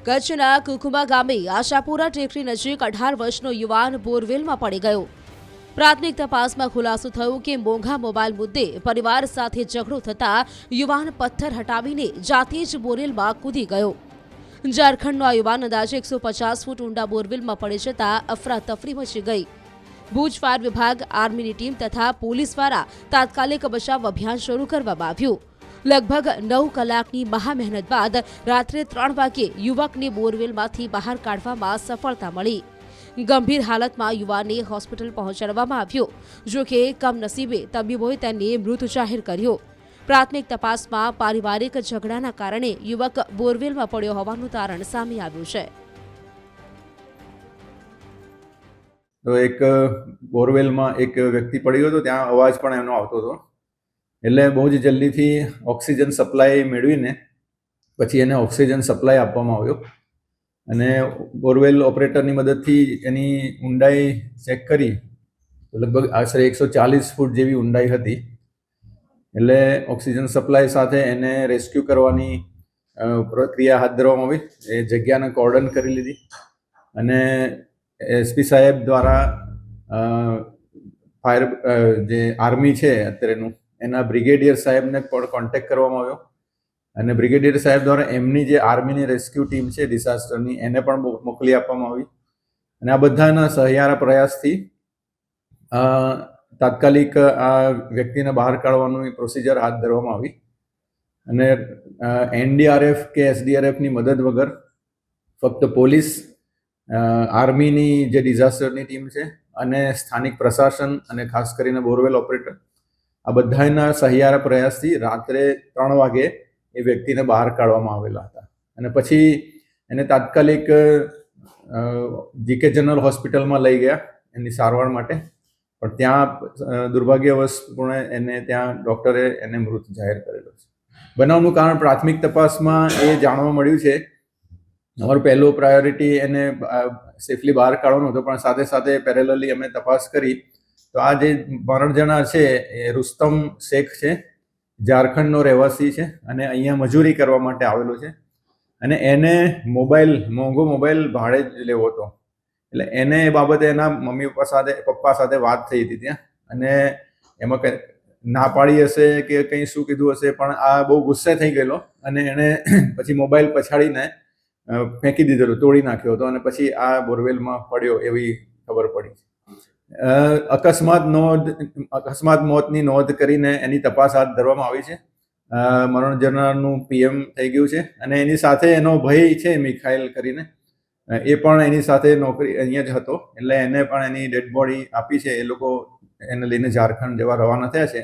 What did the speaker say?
કચ્છના કુકુમા ગામે આશાપુરા ટેકરી નજીક 18 વર્ષનો યુવાન બોરવેલમાં પડી ગયો. પ્રાથમિક તપાસમાં ખુલાસો થયો કે મોંઘા મોબાઈલ મુદ્દે પરિવાર સાથે ઝઘડો થતા યુવાન પથ્થર હટાવીને જાતે જ બોરવેલમાં કૂદી ગયો. ઝારખંડનો આ યુવાન અંદાજે 150 ફૂટ ઊંડા બોરવેલમાં પડી જતા અફરાતફરી મચી ગઈ. ભુજ ફાયર વિભાગ, આર્મીની ટીમ તથા પોલીસ દ્વારા તાત્કાલિક બચાવ અભિયાન શરૂ કરવામાં આવ્યું. લગભગ 9 કલાકની મહામહેનત બાદ રાત્રે 3 વાગ્યે યુવકને બોરવેલમાંથી બહાર કાઢવામાં સફળતા મળી. ગંભીર હાલતમાં યુવાનને હોસ્પિટલ પહોંચાડવામાં આવ્યો. જોકે કમનસીબે તબીબોએ તેને મૃત જાહેર કર્યો. પ્રાથમિક તપાસમાં પારિવારિક ઝઘડાના કારણે યુવક બોરવેલમાં પડ્યો હોવાનું તારણ સામે આવ્યું છે. તો એક બોરવેલમાં એક વ્યક્તિ પડી ગયો હતો, ત્યાં અવાજ પણ એનો આવતો હતો. એટલે બહુ જ જલ્દીથી ઓક્સિજન સપ્લાય મેળવીને પછી એને ઓક્સિજન સપ્લાય આપવામાં આવ્યો અને બોરવેલ ઓપરેટરની મદદથી એની ઊંડાઈ ચેક કરી તો લગભગ આશરે 140 ફૂટ જેવી ઊંડાઈ હતી. એટલે ઓક્સિજન સપ્લાય સાથે એને રેસ્ક્યુ કરવાની પ્રક્રિયા હાથ ધરવામાં આવી. એ જગ્યાને કોર્ડન કરી લીધી અને એસપી સાહેબ દ્વારા ફાયર જે આર્મી છે અત્યારેનું એના બ્રિગેડિયર સાહેબને પણ કોન્ટેક્ટ કરવામાં આવ્યો અને બ્રિગેડિયર સાહેબ દ્વારા એમની જે આર્મીની રેસ્ક્યુ ટીમ છે ડિઝાસ્ટરની એને પણ મોકલી આપવામાં આવી. અને આ બધાના સહિયારા પ્રયાસથી તાત્કાલિક આ વ્યક્તિને બહાર કાઢવાની પ્રોસિજર હાથ ધરવામાં આવી અને એનડીઆરએફ કે એસડીઆરએફની મદદ વગર ફક્ત પોલીસ, આર્મીની જે ડિઝાસ્ટરની ટીમ છે અને સ્થાનિક પ્રશાસન અને ખાસ કરીને બોરવેલ ઓપરેટર આ બધાના સહિયારા પ્રયાસથી રાત્રે 3 વાગે એ વ્યક્તિને બહાર કાઢવામાં આવેલા હતા અને પછી એને તાત્કાલિક જીકે જનરલ હોસ્પિટલમાં લઈ ગયા એની સારવાર માટે. પણ ત્યાં દુર્ભાગ્યવશપૂર્ણ એને ત્યાં ડૉક્ટરે એને મૃત જાહેર કરેલો છે. બનાવનું કારણ પ્રાથમિક તપાસમાં એ જાણવા મળ્યું છે. અમારું પહેલું પ્રાયોરિટી એને સેફલી બહાર કાઢવાનું હતું, પણ સાથે સાથે પેરેલલી અમે તપાસ કરી તો આ જે મરણ જનાર છે એ રુસ્તમ શેખ છે, ઝારખંડનો રહેવાસી છે અને અહીંયા મજૂરી કરવા માટે આવેલો છે અને એને મોંઘો મોબાઈલ ભાડે જ લેવો હતો. એટલે એને એ બાબતે એના મમ્મી પપ્પા સાથે વાત થઈ હતી ત્યાં અને એમાં કંઈ ના પાડી હશે કે કંઈ શું કીધું હશે, પણ આ બહુ ગુસ્સે થઈ ગયેલો અને એણે પછી મોબાઈલ પછાડીને ફેંકી દીધેલો, તોડી નાખ્યો હતો અને પછી આ બોરવેલમાં પડ્યો એવી ખબર પડી. અકસ્માત મોતની નોંધ કરીને એની તપાસ હાથ ધરવામાં આવી છે. મરણ જનારનું પીએમ થઈ ગયું છે અને એની સાથે એનો ભાઈ છે મિખાઈલ કરીને, એ પણ એની સાથે નોકરી અહીંયા જ હતો. એટલે એને પણ એની ડેડ બોડી આપી છે. એ લોકો એને લઈને ઝારખંડ જવા રવાના થયા છે.